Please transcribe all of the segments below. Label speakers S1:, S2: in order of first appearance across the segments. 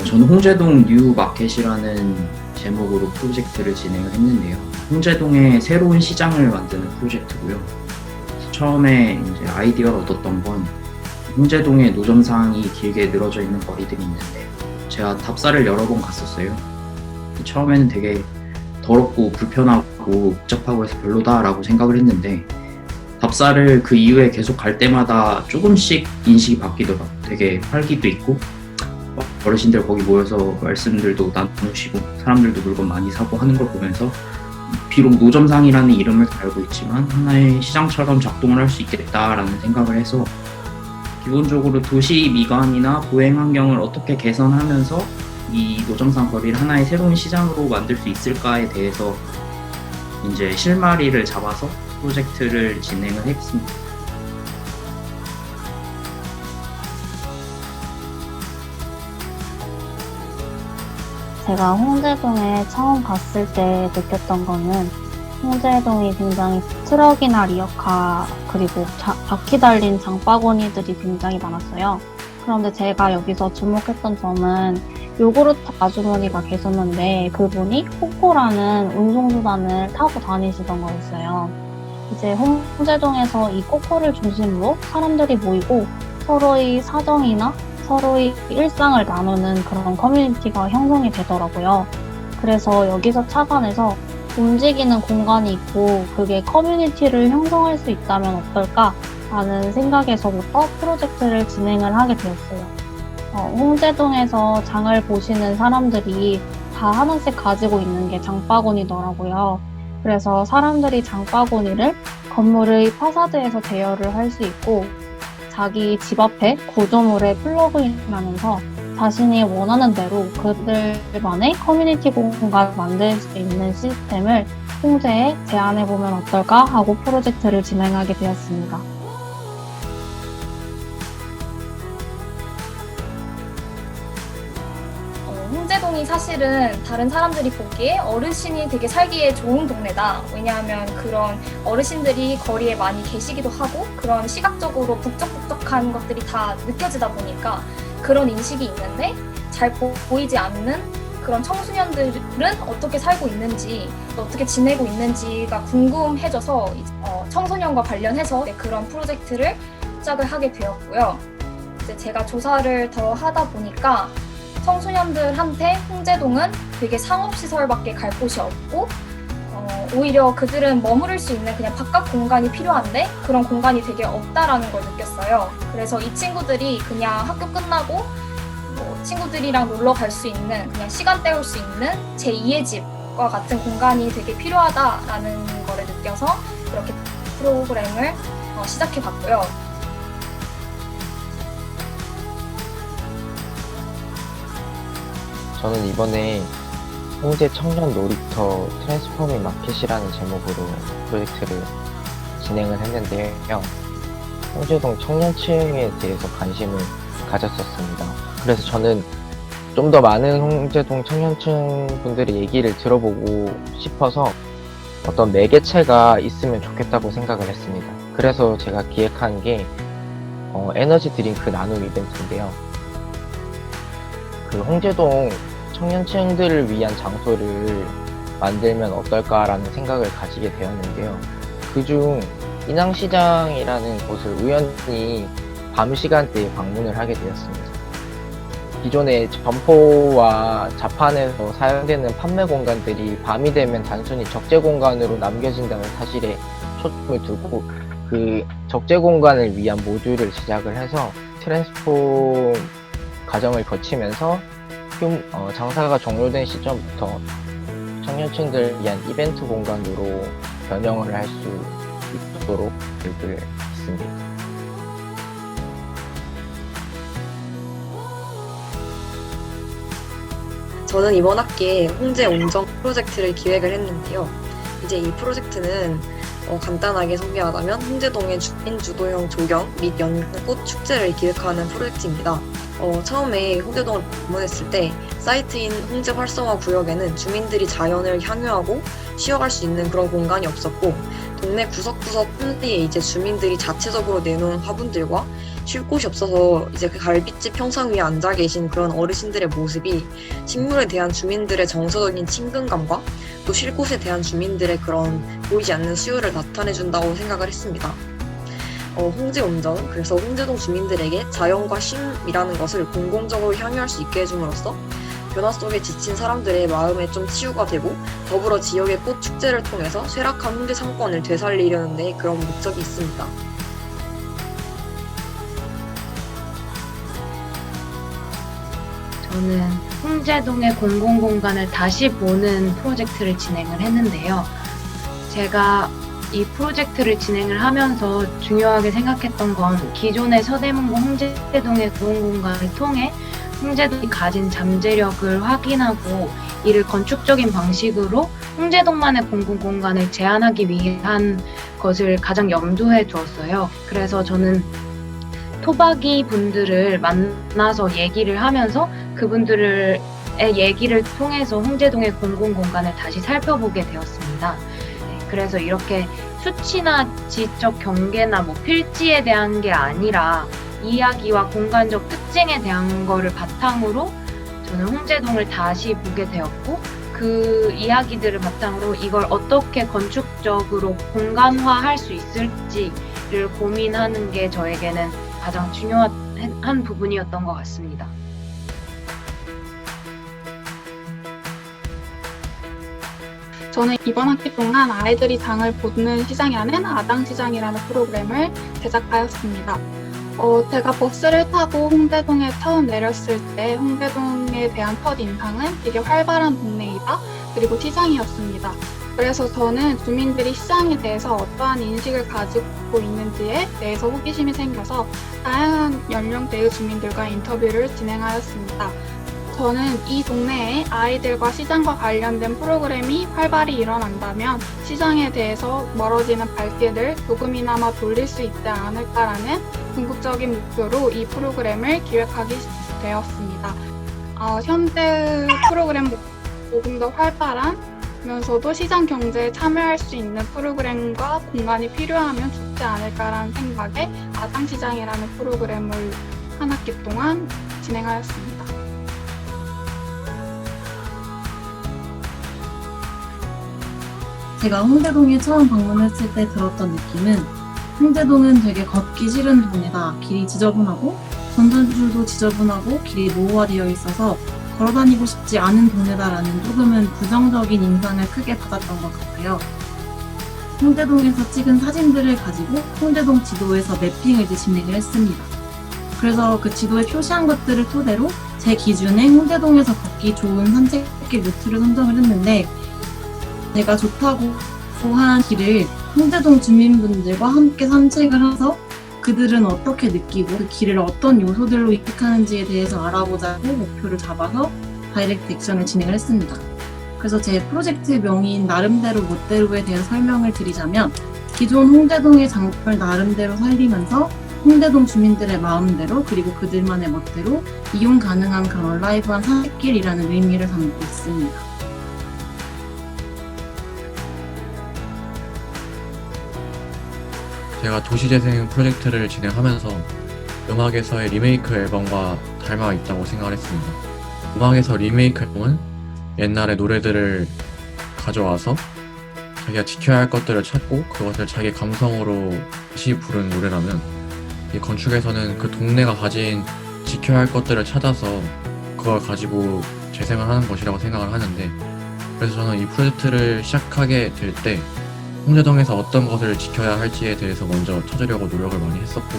S1: 저는 홍제동 뉴 마켓이라는 제목으로 프로젝트를 진행을 했는데요. 홍제동에 새로운 시장을 만드는 프로젝트고요. 처음에 이제 아이디어를 얻었던 건 홍제동에 노점상이 길게 늘어져 있는 거리들이 있는데 제가 답사를 여러 번 갔었어요. 처음에는 되게 더럽고 불편하고 복잡하고 해서 별로다라고 생각을 했는데 답사를 그 이후에 계속 갈 때마다 조금씩 인식이 바뀌더라고요. 되게 활기도 있고 어르신들 거기 모여서 말씀들도 나누시고 사람들도 물건 많이 사고 하는 걸 보면서 비록 노점상이라는 이름을 달고 있지만 하나의 시장처럼 작동을 할 수 있겠다라는 생각을 해서 기본적으로 도시 미관이나 보행 환경을 어떻게 개선하면서 이 노점상 거리를 하나의 새로운 시장으로 만들 수 있을까에 대해서 이제 실마리를 잡아서 프로젝트를 진행을 했습니다.
S2: 제가 홍제동에 처음 갔을 때 느꼈던 거는 홍제동이 굉장히 트럭이나 리어카 그리고 바퀴 달린 장바구니들이 굉장히 많았어요. 그런데 제가 여기서 주목했던 점은 요구르트 아주머니가 계셨는데 그분이 코코라는 운송수단을 타고 다니시던 거였어요. 이제 홍제동에서 이 코코를 중심으로 사람들이 모이고 서로의 사정이나 서로의 일상을 나누는 그런 커뮤니티가 형성이 되더라고요. 그래서 여기서 착안해서 움직이는 공간이 있고 그게 커뮤니티를 형성할 수 있다면 어떨까라는 생각에서부터 프로젝트를 진행을 하게 되었어요. 홍제동에서 장을 보시는 사람들이 다 하나씩 가지고 있는 게 장바구니더라고요. 그래서 사람들이 장바구니를 건물의 파사드에서 대여를 할 수 있고 자기 집 앞에 구조물에 플러그인하면서 자신이 원하는 대로 그들만의 커뮤니티 공간을 만들 수 있는 시스템을 홍제에 제안해보면 어떨까 하고 프로젝트를 진행하게 되었습니다.
S3: 홍제동이 사실은 다른 사람들이 보기에 어르신이 되게 살기에 좋은 동네다. 왜냐하면 그런 어르신들이 거리에 많이 계시기도 하고 그런 시각적으로 북적북적한 것들이 다 느껴지다 보니까 그런 인식이 있는데 잘 보이지 않는 그런 청소년들은 어떻게 살고 있는지 어떻게 지내고 있는지가 궁금해져서 청소년과 관련해서 그런 프로젝트를 시작을 하게 되었고요. 이제 제가 조사를 더 하다 보니까 청소년들한테 홍제동은 되게 상업시설밖에 갈 곳이 없고 오히려 그들은 머무를 수 있는 그냥 바깥 공간이 필요한데 그런 공간이 되게 없다라는 걸 느꼈어요. 그래서 이 친구들이 그냥 학교 끝나고 친구들이랑 놀러 갈 수 있는 그냥 시간 때울 수 있는 제2의 집과 같은 공간이 되게 필요하다라는 거를 느껴서 그렇게 프로그램을 시작해봤고요.
S4: 저는 이번에 홍제 청년 놀이터 트랜스포밍 마켓이라는 제목으로 프로젝트를 진행을 했는데요. 홍제동 청년층에 대해서 관심을 가졌었습니다. 그래서 저는 좀 더 많은 홍제동 청년층 분들의 얘기를 들어보고 싶어서 어떤 매개체가 있으면 좋겠다고 생각을 했습니다. 그래서 제가 기획한 게 에너지 드링크 나눔 이벤트인데요. 그 홍제동 청년층들을 위한 장소를 만들면 어떨까라는 생각을 가지게 되었는데요. 그중 인왕시장이라는 곳을 우연히 밤 시간대에 방문을 하게 되었습니다. 기존의 점포와 자판에서 사용되는 판매 공간들이 밤이 되면 단순히 적재 공간으로 남겨진다는 사실에 초점을 두고 그 적재 공간을 위한 모듈을 제작을 해서 트랜스폼 과정을 거치면서 장사가 종료된 시점부터 청년층들 위한 이벤트 공간으로 변형을 할 수 있도록 계획을 했습니다.
S5: 저는 이번 학기에 홍제 온정 프로젝트를 기획을 했는데요. 이제 이 프로젝트는 간단하게 소개하자면 홍제동의 주민 주도형 조경 및 연꽃 축제를 기획하는 프로젝트입니다. 처음에 홍제동을 방문했을 때 사이트인 홍제 활성화 구역에는 주민들이 자연을 향유하고 쉬어갈 수 있는 그런 공간이 없었고 동네 구석구석 현지에 이제 주민들이 자체적으로 내놓은 화분들과 쉴 곳이 없어서 이제 그 갈빗집 평상 위에 앉아 계신 그런 어르신들의 모습이 식물에 대한 주민들의 정서적인 친근감과 또 쉴 곳에 대한 주민들의 그런 보이지 않는 수요를 나타내준다고 생각을 했습니다. 홍제운정, 그래서 홍제동 주민들에게 자연과 쉼이라는 것을 공공적으로 향유할 수 있게 해줌으로써 변화 속에 지친 사람들의 마음에 좀 치유가 되고 더불어 지역의 꽃 축제를 통해서 쇠락한 홍제 상권을 되살리려는 데 그런 목적이 있습니다.
S6: 저는 홍제동의 공공공간을 다시 보는 프로젝트를 진행을 했는데요. 제가 이 프로젝트를 진행을 하면서 중요하게 생각했던 건 기존의 서대문구 홍제동의 공공공간을 통해 홍제동이 가진 잠재력을 확인하고 이를 건축적인 방식으로 홍제동만의 공공공간을 제한하기 위한 것을 가장 염두에 두었어요. 그래서 저는 토박이 분들을 만나서 얘기를 하면서 그분들의 얘기를 통해서 홍제동의 공공공간을 다시 살펴보게 되었습니다. 그래서 이렇게 수치나 지적 경계나 뭐 필지에 대한 게 아니라 이야기와 공간적 특징에 대한 거를 바탕으로 저는 홍제동을 다시 보게 되었고 그 이야기들을 바탕으로 이걸 어떻게 건축적으로 공간화할 수 있을지를 고민하는 게 저에게는 가장 중요한 부분이었던 것 같습니다.
S7: 저는 이번 학기 동안 아이들이 장을 보는 시장이 아닌 아장시장이라는 프로그램을 제작하였습니다. 제가 버스를 타고 홍대동에 처음 내렸을 때 홍대동에 대한 첫 인상은 되게 활발한 동네이다, 그리고 시장이었습니다. 그래서 저는 주민들이 시장에 대해서 어떠한 인식을 가지고 있는지에 대해서 호기심이 생겨서 다양한 연령대의 주민들과 인터뷰를 진행하였습니다. 저는 이 동네에 아이들과 시장과 관련된 프로그램이 활발히 일어난다면 시장에 대해서 멀어지는 발길을 조금이나마 돌릴 수 있지 않을까라는 궁극적인 목표로 이 프로그램을 기획하게 되었습니다. 현재 프로그램 조금 더 활발하면서도 시장 경제에 참여할 수 있는 프로그램과 공간이 필요하면 좋지 않을까라는 생각에 아장시장이라는 프로그램을 한 학기 동안 진행하였습니다.
S8: 제가 홍대동에 처음 방문했을 때 들었던 느낌은 홍대동은 되게 걷기 싫은 동네다. 길이 지저분하고 전전줄도 지저분하고 길이 노후화되어 있어서 걸어다니고 싶지 않은 동네다라는 조금은 부정적인 인상을 크게 받았던 것 같아요. 홍대동에서 찍은 사진들을 가지고 홍대동 지도에서 매핑을 이제 진행을 했습니다. 그래서 그 지도에 표시한 것들을 토대로 제 기준에 홍대동에서 걷기 좋은 산책길 루트를 선정을 했는데 제가 좋다고 한 길을 홍대동 주민분들과 함께 산책을 해서 그들은 어떻게 느끼고 그 길을 어떤 요소들로 이식하는지에 대해서 알아보자고 목표를 잡아서 다이렉트 액션을 진행을 했습니다. 그래서 제 프로젝트 명의인 나름대로 멋대로에 대해서 설명을 드리자면 기존 홍대동의 장점을 나름대로 살리면서 홍대동 주민들의 마음대로 그리고 그들만의 멋대로 이용 가능한 그런 라이브한 산책길이라는 의미를 담고 있습니다.
S9: 제가 도시재생 프로젝트를 진행하면서 음악에서의 리메이크 앨범과 닮아 있다고 생각을 했습니다. 음악에서 리메이크 앨범은 옛날의 노래들을 가져와서 자기가 지켜야 할 것들을 찾고 그것을 자기 감성으로 다시 부른 노래라면 이 건축에서는 그 동네가 가진 지켜야 할 것들을 찾아서 그걸 가지고 재생을 하는 것이라고 생각을 하는데, 그래서 저는 이 프로젝트를 시작하게 될 때 홍대동에서 어떤 것을 지켜야 할지에 대해서 먼저 찾으려고 노력을 많이 했었고,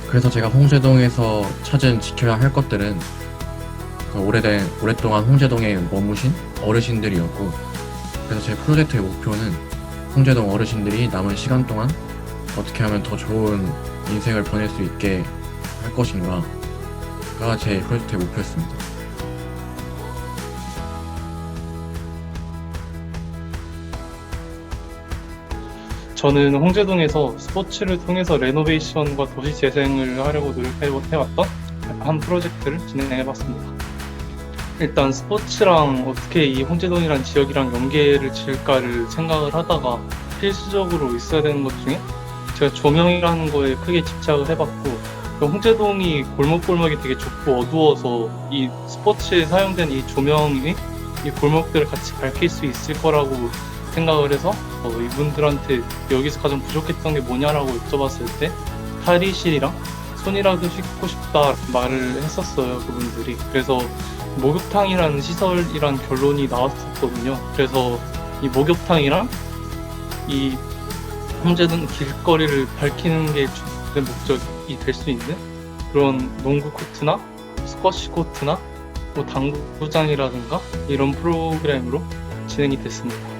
S9: 그래서 제가 홍제동에서 찾은 지켜야 할 것들은 오랫동안 홍제동에 머무신 어르신들이었고, 그래서 제 프로젝트의 목표는 홍제동 어르신들이 남은 시간 동안 어떻게 하면 더 좋은 인생을 보낼 수 있게 할 것인가가 제 프로젝트의 목표였습니다.
S10: 저는 홍제동에서 스포츠를 통해서 레노베이션과 도시 재생을 하려고 노력해왔던 한 프로젝트를 진행해봤습니다. 일단 스포츠랑 어떻게 이 홍제동이란 지역이랑 연계를 지을까를 생각을 하다가 필수적으로 있어야 되는 것 중에 제가 조명이라는 거에 크게 집착을 해봤고, 홍제동이 골목골목이 되게 좁고 어두워서 이 스포츠에 사용된 이 조명이 이 골목들을 같이 밝힐 수 있을 거라고 생각을 해서 이분들한테 여기서 가장 부족했던 게 뭐냐라고 여쭤봤을 때 탈의실이랑 손이라도 씻고 싶다 말을 했었어요, 그분들이. 그래서 목욕탕이라는 시설이란 결론이 나왔었거든요. 그래서 이 목욕탕이랑 이 홍제동 길거리를 밝히는 게 주된 목적이 될 수 있는 그런 농구 코트나 스쿼시 코트나 뭐 당구장이라든가 이런 프로그램으로 진행이 됐습니다.